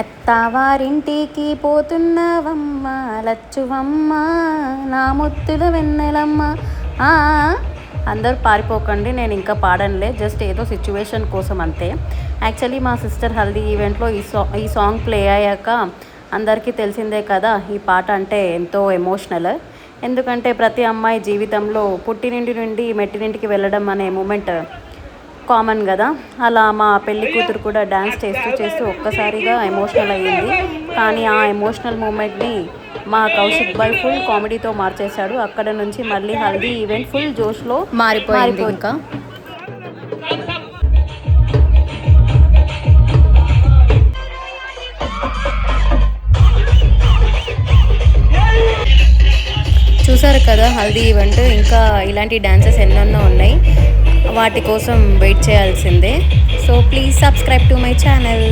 అత్తవారింటికి పోతున్నవమ్మ లచ్చువమ్మ నా ముత్తుల వెన్నెలమ్మ. ఆ అందరూ పారిపోకండి, నేను ఇంకా పాడనులే, జస్ట్ ఏదో సిచ్యువేషన్ కోసం అంతే. యాక్చువల్లీ మా సిస్టర్ హల్దీ ఈవెంట్లో ఈ సాంగ్ ప్లే అయ్యాక అందరికీ తెలిసిందే కదా, ఈ పాట అంటే ఎంతో ఎమోషనల్. ఎందుకంటే ప్రతి అమ్మాయి జీవితంలో పుట్టినింటి నుండి మెట్టినింటికి వెళ్ళడం అనే మూమెంట్ కామన్ కదా. అలా మా పెళ్లి కూతురు కూడా డ్యాన్స్ చేస్తూ చేస్తూ ఒక్కసారిగా ఎమోషనల్ అయ్యింది. కానీ ఆ ఎమోషనల్ మూమెంట్ని మా కౌశిక్ బాయ్ ఫుల్ కామెడీతో మార్చేశాడు. అక్కడ నుంచి మళ్ళీ హల్దీ ఈవెంట్ ఫుల్ జోష్లో మారిపోయింది. ఇంకా చూసారు కదా హల్దీ ఈవెంట్. ఇంకా ఇలాంటి డాన్సెస్ ఎన్నెన్నో ఉన్నాయి, వాటి కోసం వెయిట్ చేయాల్సిందే. So please subscribe to my channel.